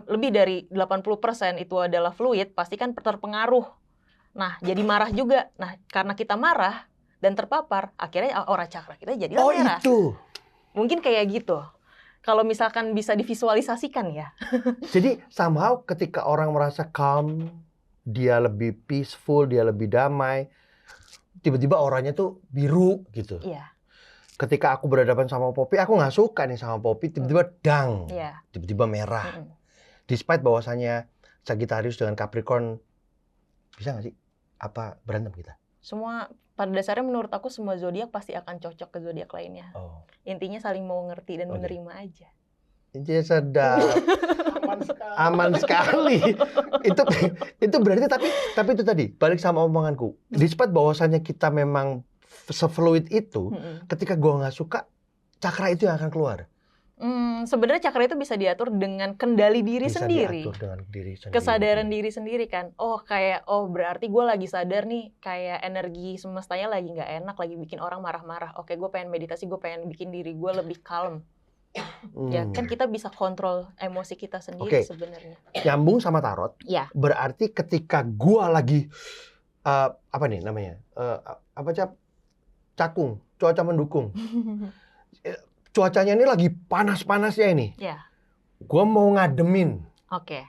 lebih dari 80% itu adalah fluid, pasti kan terpengaruh. Nah, jadi marah juga. Nah, karena kita marah dan terpapar, akhirnya aura chakra kita jadi merah. Itu. Mungkin kayak gitu. Kalau misalkan bisa divisualisasikan ya. Jadi somehow ketika orang merasa calm, dia lebih peaceful, dia lebih damai, tiba-tiba auranya tuh biru gitu. Iya. Ketika aku berhadapan sama Poppy, aku nggak suka nih sama Poppy, tiba-tiba dang, tiba-tiba merah. Despite bahwasannya Sagittarius dengan Capricorn, bisa nggak sih? Apa berantem kita? Semua pada dasarnya menurut aku semua zodiak pasti akan cocok ke zodiak lainnya. Intinya saling mau ngerti dan menerima aja. Intinya sedap. Aman sekali. itu berarti tapi itu tadi balik sama omonganku. Despite bahwasannya kita memang se-fluid itu, ketika gua nggak suka, chakra itu yang akan keluar. Sebenarnya chakra itu bisa diatur dengan kendali diri sendiri. Diatur dengan diri sendiri. Kesadaran diri sendiri kan. Berarti gue lagi sadar nih kayak energi semestanya lagi nggak enak, lagi bikin orang marah-marah. Oke, gue pengen meditasi, gue pengen bikin diri gue lebih calm. Ya kan kita bisa kontrol emosi kita sendiri sebenarnya. Nyambung sama tarot. Ya. Berarti ketika gue lagi cakung, cuaca mendukung. Cuacanya ini lagi panas-panasnya ini. Ya. Gue mau ngademin. Oke.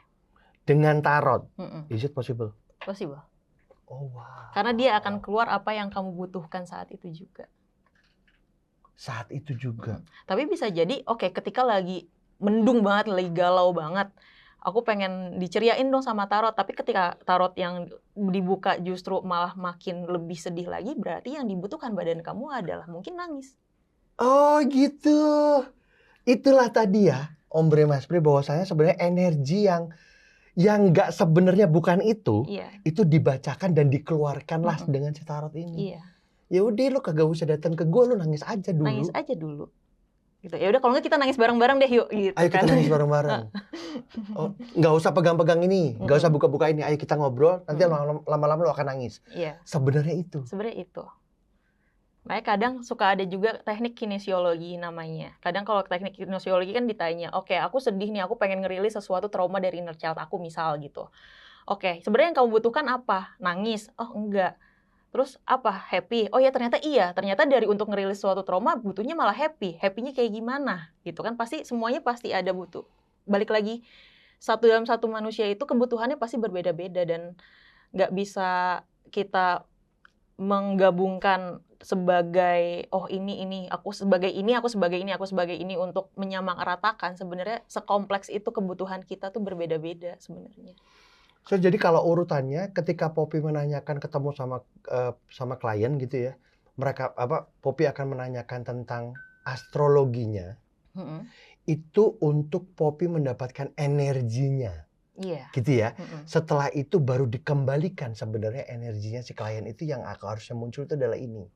Dengan tarot. Is it possible? Possible. Oh wow. Karena dia akan keluar apa yang kamu butuhkan saat itu juga. Saat itu juga. Tapi bisa jadi, ketika lagi mendung banget, lagi galau banget, aku pengen diceriain dong sama tarot. Tapi ketika tarot yang dibuka justru malah makin lebih sedih lagi, berarti yang dibutuhkan badan kamu adalah mungkin nangis. Oh gitu. Itulah tadi ya, Om Bre Mas Bre, bahwasanya sebenarnya energi yang nggak sebenarnya bukan itu, itu dibacakan dan dikeluarkanlah dengan si tarot ini. Iya. Ya udah, lu kagak usah datang ke gue, lu nangis aja dulu. Nangis aja dulu. Gitu. Ya udah, kalau nggak kita nangis bareng-bareng deh yuk. Gitu, ayo kita nangis bareng-bareng. Nggak usah pegang-pegang ini, nggak usah buka-buka ini. Ayo kita ngobrol, nanti lama-lama lu akan nangis. Iya. Sebenarnya itu. Makanya kadang suka ada juga teknik kinesiologi namanya. Kadang kalau teknik kinesiologi kan ditanya, aku sedih nih, aku pengen ngerilis sesuatu trauma dari inner child aku misal gitu. Sebenarnya yang kamu butuhkan apa? Nangis? Oh enggak. Terus apa? Happy? Oh ya ternyata iya. Ternyata dari untuk ngerilis suatu trauma butuhnya malah happy. Happy-nya kayak gimana? Gitu kan semuanya pasti ada butuh. Balik lagi, dalam satu manusia itu kebutuhannya pasti berbeda-beda dan nggak bisa kita menggabungkan sebagai ini aku sebagai ini, aku sebagai ini, aku sebagai ini untuk menyamaratakan, sebenarnya sekompleks itu kebutuhan kita tuh berbeda-beda sebenarnya. So, jadi kalau urutannya ketika Poppy menanyakan ketemu sama klien gitu ya, Poppy akan menanyakan tentang astrologinya. Itu untuk Poppy mendapatkan energinya. Iya. Gitu ya. Setelah itu baru dikembalikan sebenarnya energinya si klien itu yang harusnya muncul itu adalah ini.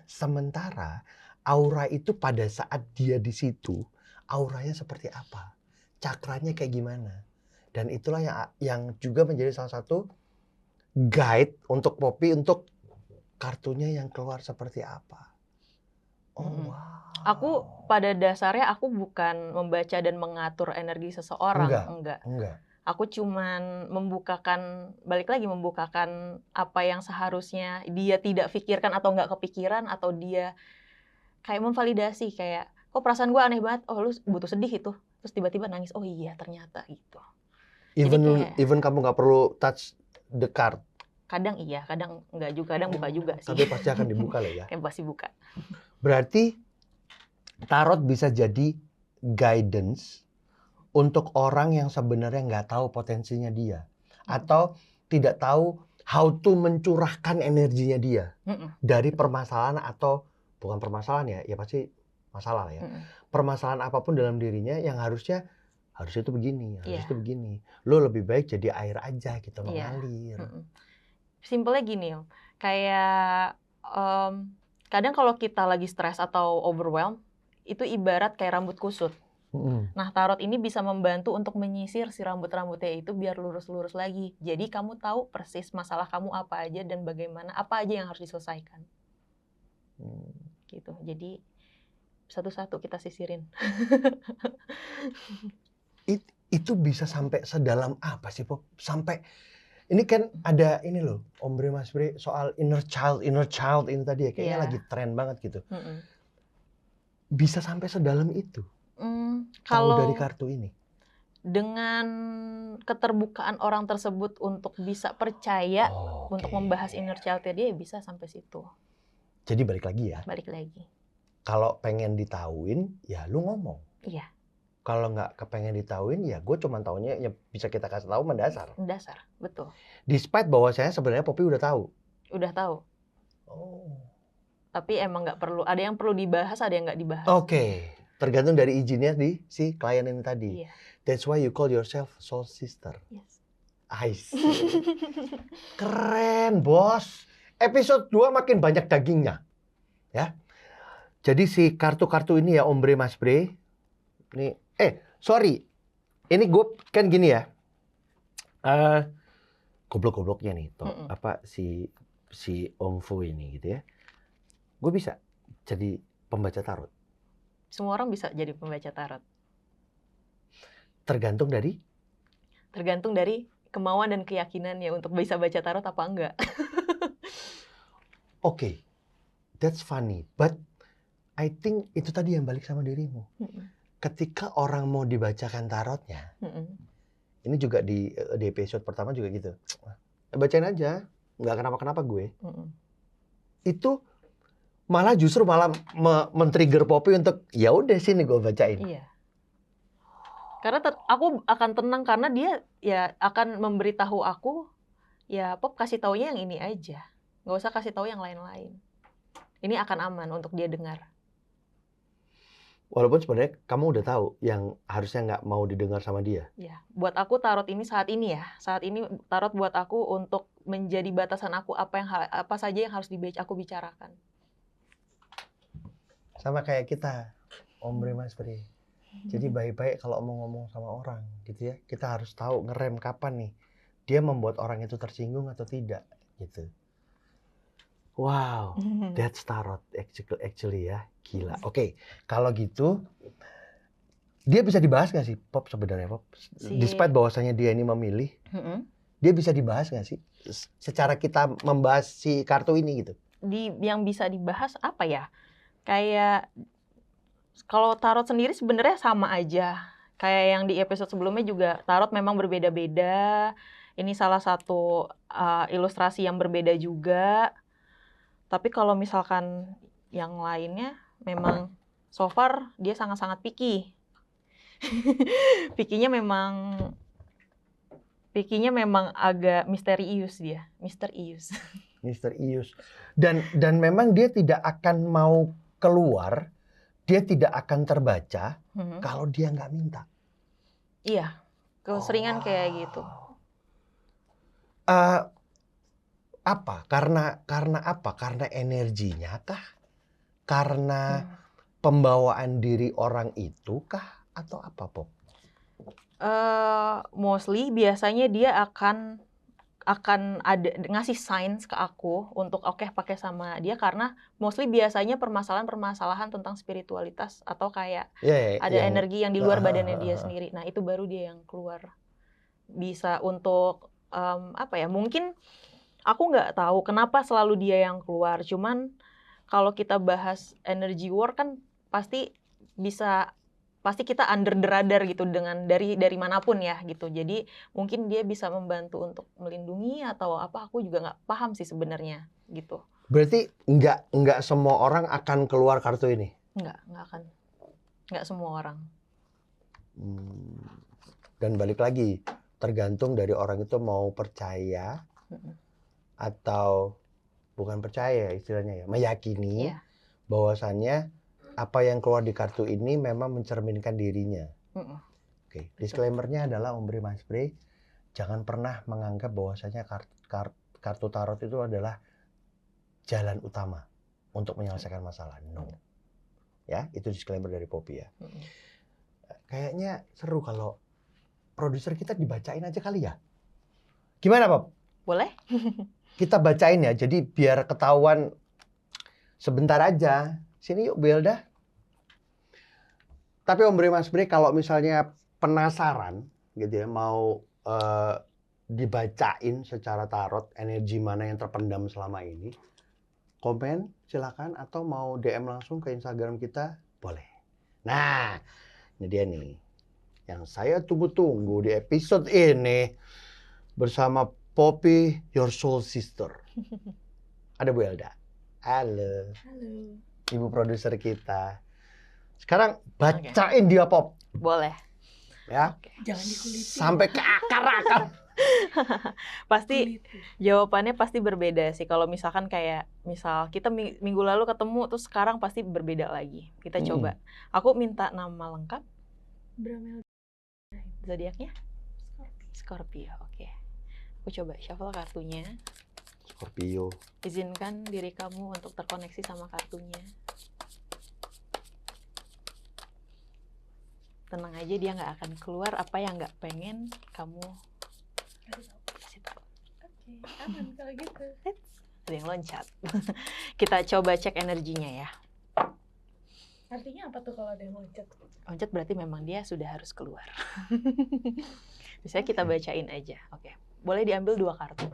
Sementara aura itu pada saat dia di situ, auranya seperti apa? Cakranya kayak gimana? Dan itulah yang juga menjadi salah satu guide untuk Poppy untuk kartunya yang keluar seperti apa. Oh, wow. Aku pada dasarnya aku bukan membaca dan mengatur energi seseorang, enggak. Aku cuman membukakan apa yang seharusnya dia tidak pikirkan atau nggak kepikiran, atau dia kayak memvalidasi kayak, kok perasaan gue aneh banget, oh lu butuh sedih itu, terus tiba-tiba nangis, oh iya ternyata gitu. Even kamu nggak perlu touch the card. Kadang iya, kadang enggak juga, kadang buka juga sih. Tapi pasti akan dibuka lah ya. Kayak pasti buka. Berarti tarot bisa jadi guidance untuk orang yang sebenarnya nggak tahu potensinya dia. Atau tidak tahu how to mencurahkan energinya dia. Dari permasalahan atau bukan permasalahan ya pasti masalah ya. Permasalahan apapun dalam dirinya yang harusnya itu begini, itu begini. Lo lebih baik jadi air aja gitu, mengalir. Simpelnya gini, kayak kadang kalau kita lagi stres atau overwhelmed, itu ibarat kayak rambut kusut. Nah, tarot ini bisa membantu untuk menyisir si rambut-rambutnya itu biar lurus-lurus lagi. Jadi kamu tahu persis masalah kamu apa aja dan bagaimana, apa aja yang harus diselesaikan. Gitu. Jadi satu-satu kita sisirin. Itu bisa sampai sedalam apa sih, Pop? Sampai ini kan ada ini loh, Ombre Mas Bre, soal inner child ini tadi ya, kayaknya lagi tren banget gitu. Bisa sampai sedalam itu. Kalau dari kartu ini. Dengan keterbukaan orang tersebut untuk bisa percaya untuk membahas inner child-nya dia, bisa sampai situ. Jadi balik lagi ya. Balik lagi. Kalau pengen ditahuin, ya lu ngomong. Iya. Kalau nggak kepengen ditahuin, ya gue cuma taunya ya bisa kita kasih tahu mendasar. Mendasar, betul. Despite bahwa saya sebenarnya Poppy udah tahu. Udah tahu. Oh. Tapi emang nggak perlu, ada yang perlu dibahas, ada yang nggak dibahas. Oke. Tergantung dari izinnya di si klien ini tadi. Iya. That's why you call yourself soul sister. Yes. I see. Keren, bos. Episode 2 makin banyak dagingnya. Ya. Jadi si kartu-kartu ini ya, Ombre Mas Bre. Ini sorry. Ini gue kan gini ya. Goblok-gobloknya nih, si Om Fu ini gitu ya. Gue bisa jadi pembaca tarot. Semua orang bisa jadi pembaca tarot. Tergantung dari kemauan dan keyakinannya untuk bisa baca tarot apa enggak. Oke. That's funny, but I think itu tadi yang balik sama dirimu. Ketika orang mau dibacakan tarotnya, ini juga di episode pertama juga gitu. Bacain aja, nggak kenapa-kenapa gue. Itu justru malah men-trigger Poppy untuk ya udah sini gue bacain. Iya. Karena aku akan tenang karena dia ya akan memberitahu aku, ya Pop kasih taunya yang ini aja, nggak usah kasih tahu yang lain-lain. Ini akan aman untuk dia dengar. Walaupun sebenarnya kamu udah tahu yang harusnya nggak mau didengar sama dia. Ya, buat aku tarot ini saat ini tarot buat aku untuk menjadi batasan aku apa saja yang harus aku bicarakan. Sama kayak kita, Ombre Mas Bre. Jadi baik-baik kalau mau ngomong sama orang, gitu ya. Kita harus tahu ngerem kapan nih dia membuat orang itu tersinggung atau tidak, gitu. Wow, that's tarot actually ya, gila. Oke, kalau gitu dia bisa dibahas nggak sih, Pop sebenarnya, Pop? Despite bahwasanya dia ini memilih, dia bisa dibahas nggak sih? Secara kita membahas si kartu ini gitu. Yang bisa dibahas apa ya? Kayak kalau tarot sendiri sebenarnya sama aja. Kayak yang di episode sebelumnya juga tarot memang berbeda-beda. Ini salah satu ilustrasi yang berbeda juga. Tapi kalau misalkan yang lainnya memang so far dia sangat-sangat picky. Pikinya memang agak misterius dia, misterius. Misterius. Dan memang dia tidak akan mau keluar, dia tidak akan terbaca kalau dia nggak minta. Iya, keseringan kayak gitu. Apa? Karena apa? Karena energinya kah? Karena pembawaan diri orang itu kah? Atau apa, Pop? Mostly biasanya dia akan ada ngasih signs ke aku untuk oke pakai sama dia, karena mostly biasanya permasalahan tentang spiritualitas atau kayak ada energi yang di luar badannya dia sendiri. Nah, itu baru dia yang keluar. Bisa untuk mungkin aku nggak tahu kenapa selalu dia yang keluar. Cuman kalau kita bahas energy war kan pasti kita under the radar gitu dengan dari manapun ya gitu. Jadi mungkin dia bisa membantu untuk melindungi atau apa, aku juga nggak paham sih sebenarnya gitu. Berarti nggak semua orang akan keluar kartu ini? Nggak akan. Nggak semua orang. Dan balik lagi, tergantung dari orang itu mau percaya atau bukan percaya istilahnya ya, meyakini bahwasannya apa yang keluar di kartu ini memang mencerminkan dirinya. Oke, disclaimer-nya adalah Om Bre Mas Bre, jangan pernah menganggap bahwasanya kartu tarot itu adalah jalan utama untuk menyelesaikan masalah. No. Ya, itu disclaimer dari Poppy ya. Kayaknya seru kalau produser kita dibacain aja kali ya. Gimana, Pop? Boleh? Kita bacain ya, jadi biar ketahuan sebentar aja. Sini yuk, Belda. Tapi Om Bre Mas Bre, kalau misalnya penasaran gitu ya, mau dibacain secara tarot energi mana yang terpendam selama ini, komen silakan, atau mau DM langsung ke Instagram kita, boleh. Nah, ini dia nih yang saya tunggu-tunggu di episode ini bersama Poppy, your soul sister. Ada Bu Elda. Halo. Halo. Ibu produser kita. Sekarang bacain dia, Pop. Boleh. Ya. Jangan dikulitin. Sampai ke akar-akar. Pasti jawabannya pasti berbeda sih. Kalau misalkan kayak kita minggu lalu ketemu terus sekarang pasti berbeda lagi. Kita coba. Aku minta nama lengkap. Bramel. Zodiaknya? Scorpio. Oke. Aku coba shuffle kartunya. Scorpio. Izinkan diri kamu untuk terkoneksi sama kartunya. Tenang aja, dia nggak akan keluar apa yang nggak pengen kamu kasih tahu. Oke, aman kalau gitu. Ada yang loncat. Kita coba cek energinya ya. Artinya apa tuh kalau ada yang loncat? Loncat berarti memang dia sudah harus keluar. Misalnya kita bacain aja. Oke. Boleh diambil 2 kartu.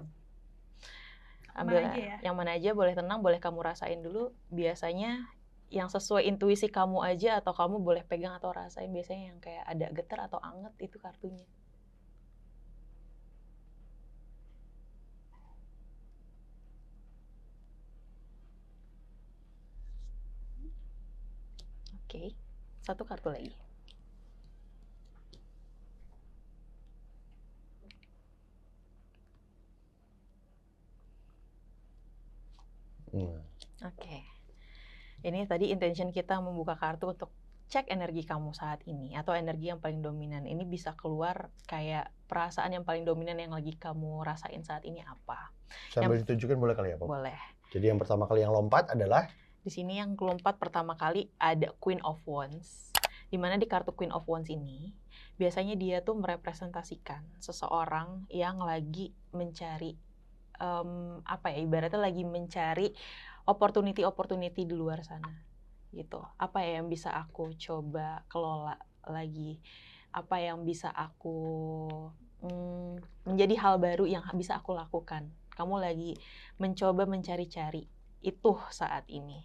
Ambil Mana aja ya? yang mana aja, boleh tenang, boleh kamu rasain dulu. Biasanya yang sesuai intuisi kamu aja, atau kamu boleh pegang atau rasain. Biasanya yang kayak ada getar atau anget itu kartunya. Oke, 1 kartu lagi. Oke. Ini tadi intention kita membuka kartu untuk cek energi kamu saat ini, atau energi yang paling dominan. Ini bisa keluar kayak perasaan yang paling dominan yang lagi kamu rasain saat ini apa. Sambil ditunjukin boleh kali ya, Pop? Boleh. Jadi yang pertama kali yang lompat adalah? Di sini yang lompat pertama kali ada Queen of Wands. Dimana di kartu Queen of Wands ini, biasanya dia tuh merepresentasikan seseorang yang lagi mencari ibaratnya lagi mencari opportunity di luar sana gitu. Apa ya yang bisa aku coba kelola lagi, apa yang bisa aku menjadi hal baru yang bisa aku lakukan. Kamu lagi mencoba mencari-cari itu saat ini.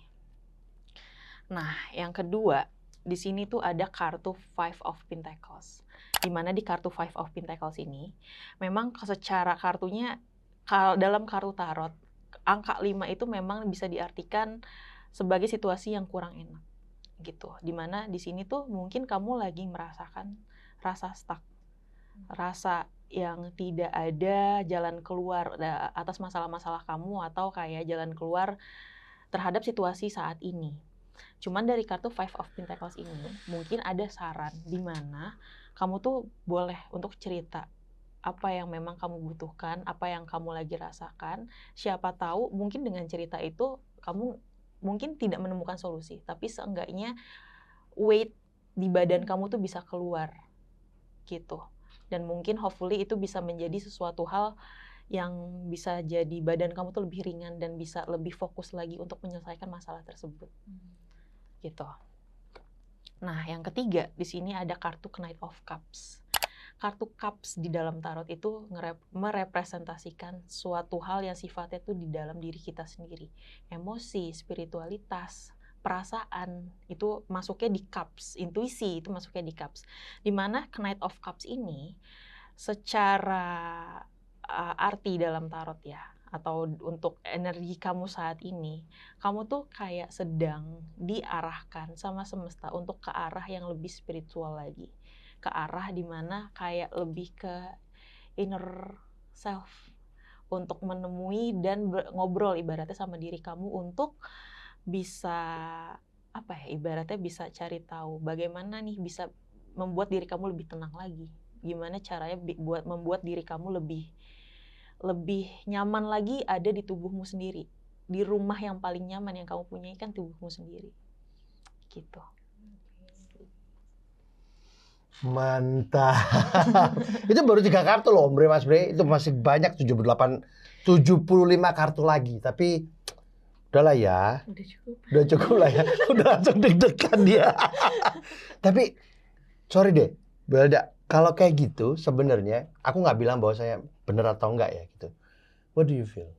Nah, yang kedua, di sini tuh ada kartu Five of Pentacles. Di mana di kartu Five of Pentacles ini memang secara kartunya, dalam kartu tarot, angka 5 itu memang bisa diartikan sebagai situasi yang kurang enak gitu. Dimana di sini tuh mungkin kamu lagi merasakan rasa stuck, rasa yang tidak ada jalan keluar atas masalah-masalah kamu atau kayak jalan keluar terhadap situasi saat ini. Cuman dari kartu Five of Pentacles ini mungkin ada saran di mana kamu tuh boleh untuk cerita apa yang memang kamu butuhkan, apa yang kamu lagi rasakan. Siapa tahu mungkin dengan cerita itu kamu mungkin tidak menemukan solusi, tapi seenggaknya weight di badan kamu tuh bisa keluar gitu. Dan mungkin hopefully itu bisa menjadi sesuatu hal yang bisa jadi badan kamu tuh lebih ringan dan bisa lebih fokus lagi untuk menyelesaikan masalah tersebut. Gitu. Nah, yang ketiga di sini ada kartu Knight of Cups. Kartu Cups di dalam tarot itu merepresentasikan suatu hal yang sifatnya tuh di dalam diri kita sendiri. Emosi, spiritualitas, perasaan itu masuknya di Cups, intuisi itu masuknya di Cups. Dimana Knight of Cups ini secara arti dalam tarot ya, atau untuk energi kamu saat ini, kamu tuh kayak sedang diarahkan sama semesta untuk ke arah yang lebih spiritual lagi, ke arah dimana kayak lebih ke inner self, untuk menemui dan ngobrol ibaratnya sama diri kamu untuk bisa apa ya, ibaratnya bisa cari tahu bagaimana nih bisa membuat diri kamu lebih tenang lagi, gimana caranya buat membuat diri kamu lebih nyaman lagi ada di tubuhmu sendiri, di rumah yang paling nyaman yang kamu punyai kan tubuhmu sendiri gitu. Mantap. Itu baru 3 kartu loh Om Bre, Mas Bre. Itu masih banyak 75 kartu lagi. Tapi udahlah ya. Udah cukup lah ya. Udah langsung deg-degan dia. Tapi sorry deh, Belda. Kalau kayak gitu sebenarnya aku nggak bilang bahwa saya benar atau enggak ya gitu. What do you feel?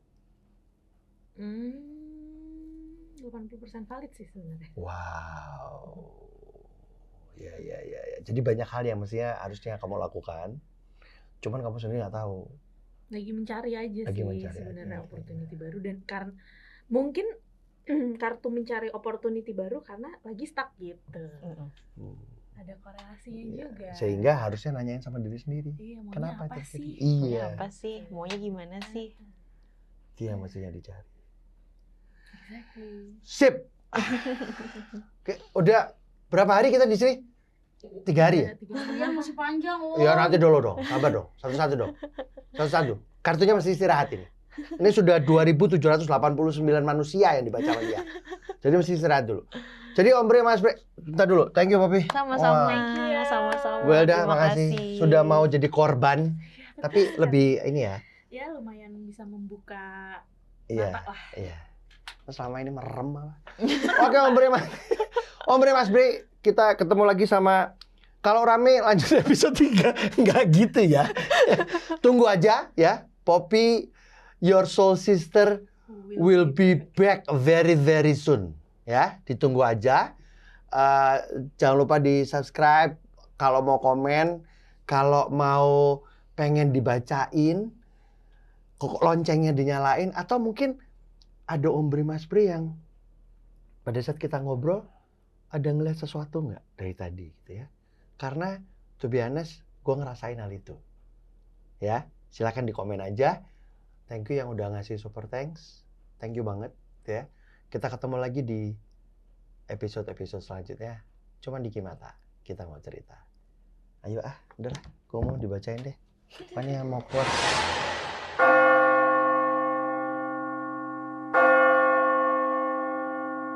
80% valid sih sebenarnya. Wow. Ya. Jadi banyak hal yang mestinya harusnya kamu lakukan. Cuman kamu sendiri nggak tahu. Lagi mencari aja Lagi sih mencari sebenarnya aja. opportunity baru, dan karena mungkin kartu mencari opportunity baru karena lagi stuck gitu. Ada korelasinya juga. Sehingga harusnya nanyain sama diri sendiri. Iya, maunya Kenapa apa itu sih? terjadi? Iya. Apa sih? Maunya gimana sih? Itu yang mestinya dicari. Exactly. Sip. Oke, udah berapa hari kita di sini? 3 hari ya? Iya, masih panjang loh. Ya nanti dulu dong, sabar dong. Satu-satu dong. Satu-satu. Kartunya masih istirahat ini. Ini sudah 2.789 manusia yang dibaca sama dia. Jadi mesti istirahat dulu. Jadi Om Bre, Mas Bre, bentar dulu. Thank you, Papi. Sama-sama. Wah. Sama-sama. Welda, Terima makasih. kasih. Sudah mau jadi korban. Tapi lebih ini ya. Ya lumayan bisa membuka Iya. mata lah. Iya. Selama ini merem malah. Oke Om Bre, Om Bre, Mas Bre, kita ketemu lagi sama kalau rame lanjut episode 3. Enggak gitu ya. Tunggu aja ya. Poppy, your soul sister will be back very very soon. Ya, ditunggu aja. Jangan lupa di-subscribe kalau mau komen, kalau mau pengen dibacain, loncengnya dinyalain, atau mungkin ada Om Bre Mas Bre yang pada saat kita ngobrol ada ngeliat sesuatu nggak dari tadi gitu ya. Karena to be honest, gue ngerasain hal itu. Ya, silakan di komen aja. Thank you yang udah ngasih super thanks. Thank you banget ya. Kita ketemu lagi di episode-episode selanjutnya. Cuman di Kimata kita mau cerita. Ayo udahlah, gue mau dibacain deh. Apanya yang mau keluar?